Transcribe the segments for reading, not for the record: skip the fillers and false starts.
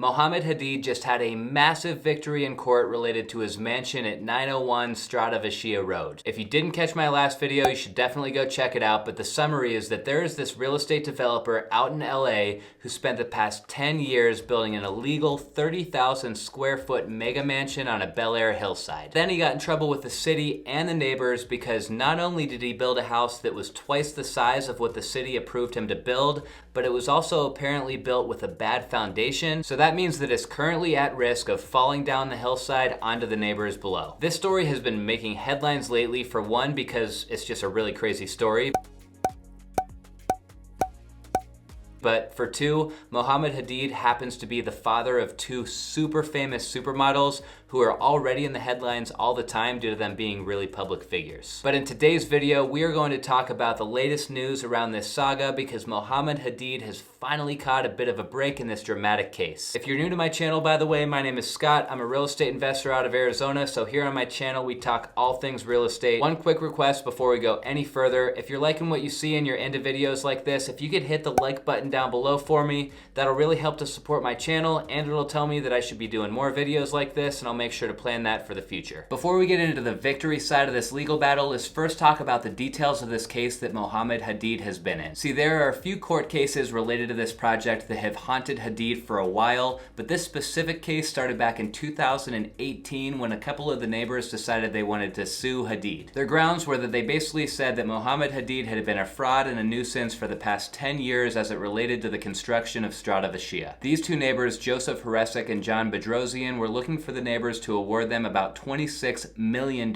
Mohamed Hadid just had a massive victory in court related to his mansion at 901 Strada Vecchia Rd. If you didn't catch my last video, you should definitely go check it out, but the summary is that there is this real estate developer out in LA who spent the past 10 years building an illegal 30,000 square foot mega mansion on a Bel Air hillside. Then he got in trouble with the city and the neighbors because not only did he build a house that was twice the size of what the city approved him to build, but it was also apparently built with a bad foundation, so that means that it's currently at risk of falling down the hillside onto the neighbors below. This story has been making headlines lately, for one, because it's just a really crazy story. But for two, Mohamed Hadid happens to be the father of two super famous supermodels who are already in the headlines all the time due to them being really public figures. But in today's video, we are going to talk about the latest news around this saga because Mohamed Hadid has finally caught a bit of a break in this dramatic case. If you're new to my channel, by the way, my name is Scott. I'm a real estate investor out of Arizona, so here on my channel, we talk all things real estate. One quick request before we go any further. If you're liking what you see and you're into videos like this, if you could hit the like button down below for me, that'll really help to support my channel, and it'll tell me that I should be doing more videos like this, and I'll make sure to plan that for the future. Before we get into the victory side of this legal battle, let's first talk about the details of this case that Mohamed Hadid has been in. See, there are a few court cases related to this project that have haunted Hadid for a while, but this specific case started back in 2018 when a couple of the neighbors decided they wanted to sue Hadid. Their grounds were that they basically said that Mohamed Hadid had been a fraud and a nuisance for the past 10 years as it related to the construction of Strada Vecchia. These two neighbors, Joseph Haresik and John Bedrosian, were looking for the neighbors to award them about $26 million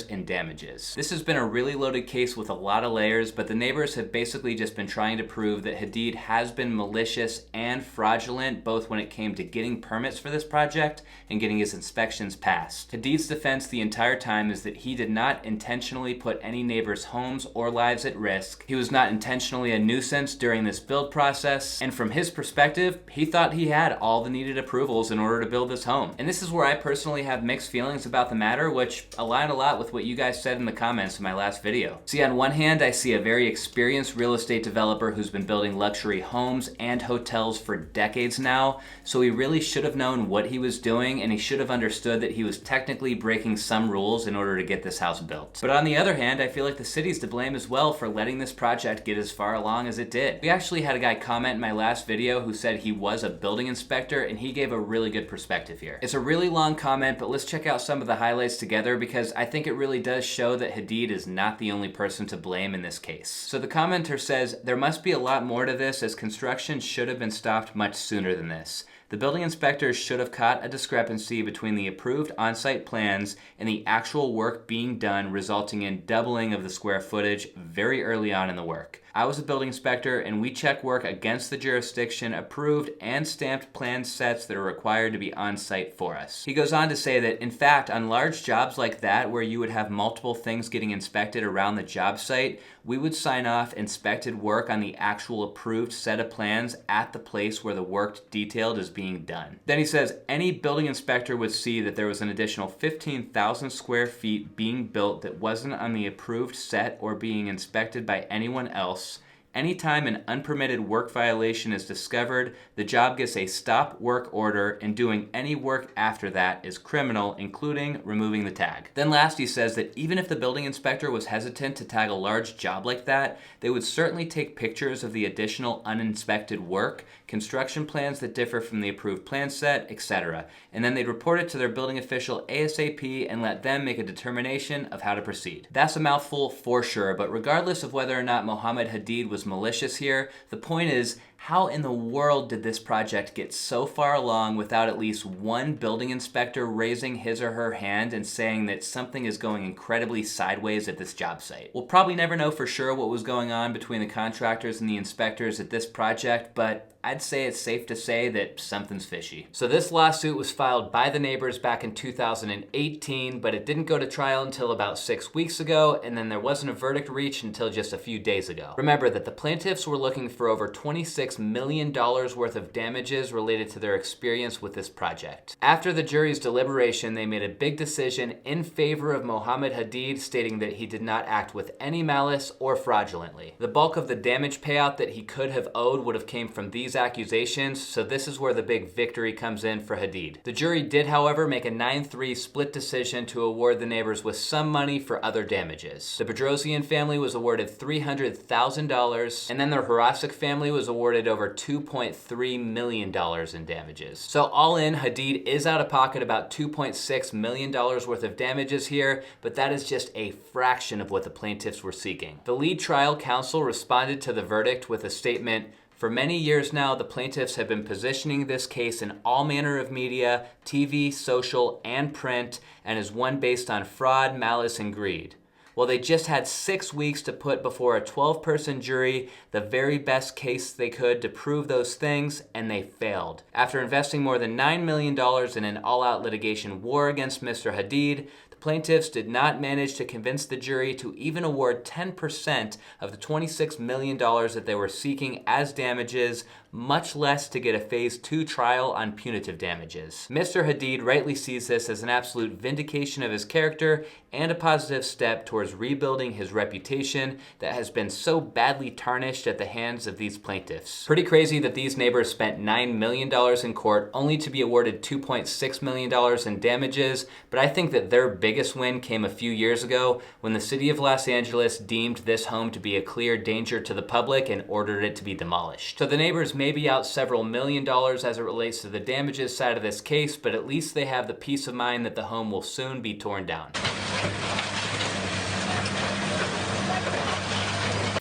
in damages. This has been a really loaded case with a lot of layers, but the neighbors have basically just been trying to prove that Hadid has been malicious and fraudulent, both when it came to getting permits for this project and getting his inspections passed. Hadid's defense the entire time is that he did not intentionally put any neighbors' homes or lives at risk. He was not intentionally a nuisance during this build process, and from his perspective, he thought he had all the needed approvals in order to build this home. And this is where I personally have mixed feelings about the matter, which align a lot with what you guys said in the comments in my last video. See, on one hand, I see a very experienced real estate developer who's been building luxury homes and hotels for decades now, so he really should have known what he was doing, and he should have understood that he was technically breaking some rules in order to get this house built. But on the other hand, I feel like the city's to blame as well for letting this project get as far along as it did. We actually had a guy comment in my last video who said he was a building inspector, and he gave a really good perspective here. It's a really long comment, but let's check out some of the highlights together because I think it really does show that Hadid is not the only person to blame in this case. So the commenter says, "There must be a lot more to this, as construction should have been stopped much sooner than this. The building inspectors should have caught a discrepancy between the approved on-site plans and the actual work being done, resulting in doubling of the square footage very early on in the work. I was a building inspector, and we check work against the jurisdiction approved and stamped plan sets that are required to be on site for us." He goes on to say that, in fact, on large jobs like that, where you would have multiple things getting inspected around the job site, we would sign off inspected work on the actual approved set of plans at the place where the work detailed is being done. Then he says, any building inspector would see that there was an additional 15,000 square feet being built that wasn't on the approved set or being inspected by anyone else. Anytime an unpermitted work violation is discovered, the job gets a stop work order, and doing any work after that is criminal, including removing the tag. Then last, he says that even if the building inspector was hesitant to tag a large job like that, they would certainly take pictures of the additional uninspected work, construction plans that differ from the approved plan set, etc. And then they'd report it to their building official ASAP and let them make a determination of how to proceed. That's a mouthful for sure, but regardless of whether or not Mohamed Hadid was malicious here, the point is, how in the world did this project get so far along without at least one building inspector raising his or her hand and saying that something is going incredibly sideways at this job site? We'll probably never know for sure what was going on between the contractors and the inspectors at this project, but I'd say it's safe to say that something's fishy. So this lawsuit was filed by the neighbors back in 2018, but it didn't go to trial until about 6 weeks ago, and then there wasn't a verdict reached until just a few days ago. Remember that the plaintiffs were looking for over $26 million worth of damages related to their experience with this project. After the jury's deliberation, they made a big decision in favor of Mohamed Hadid, stating that he did not act with any malice or fraudulently. The bulk of the damage payout that he could have owed would have came from these these accusations, so this is where the big victory comes in for Hadid. The jury did, however, make a 9-3 split decision to award the neighbors with some money for other damages. The Bedrosian family was awarded $300,000, and then the Harasik family was awarded over $2.3 million in damages. So all in, Hadid is out of pocket about $2.6 million worth of damages here, but that is just a fraction of what the plaintiffs were seeking. The lead trial counsel responded to the verdict with a statement, "For many years now, the plaintiffs have been positioning this case in all manner of media, TV, social, and print, and is one based on fraud, malice, and greed. Well, they just had 6 weeks to put before a 12-person jury the very best case they could to prove those things, and they failed. After investing more than $9 million in an all-out litigation war against Mr. Hadid, the plaintiffs did not manage to convince the jury to even award 10% of the $26 million that they were seeking as damages, much less to get a Phase 2 trial on punitive damages. Mr. Hadid rightly sees this as an absolute vindication of his character and a positive step towards rebuilding his reputation that has been so badly tarnished at the hands of these plaintiffs. Pretty crazy that these neighbors spent $9 million in court only to be awarded $2.6 million in damages, but I think that their biggest win came a few years ago when the city of Los Angeles deemed this home to be a clear danger to the public and ordered it to be demolished. So the neighbors may be out several $million as it relates to the damages side of this case, but at least they have the peace of mind that the home will soon be torn down.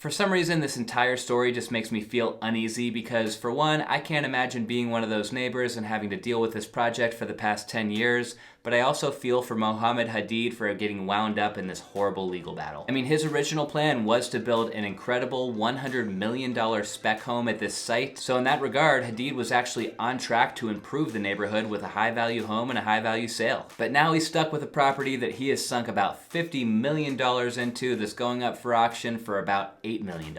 For some reason, this entire story just makes me feel uneasy because, for one, I can't imagine being one of those neighbors and having to deal with this project for the past 10 years, but I also feel for Mohamed Hadid for getting wound up in this horrible legal battle. I mean, his original plan was to build an incredible $100 million spec home at this site, so in that regard, Hadid was actually on track to improve the neighborhood with a high-value home and a high-value sale. But now he's stuck with a property that he has sunk about $50 million into that's going up for auction for about $8 million.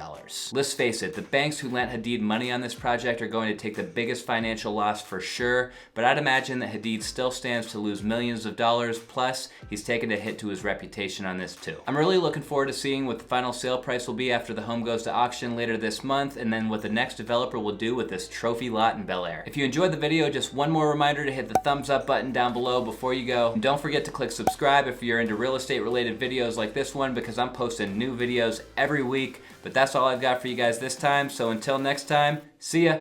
Let's face it, the banks who lent Hadid money on this project are going to take the biggest financial loss for sure, but I'd imagine that Hadid still stands to lose millions of dollars, plus he's taken a hit to his reputation on this too. I'm really looking forward to seeing what the final sale price will be after the home goes to auction later this month, and then what the next developer will do with this trophy lot in Bel Air. If you enjoyed the video, just one more reminder to hit the thumbs up button down below before you go. And don't forget to click subscribe if you're into real estate related videos like this one, because I'm posting new videos every week. But that's all I've got for you guys this time, so until next time, see ya!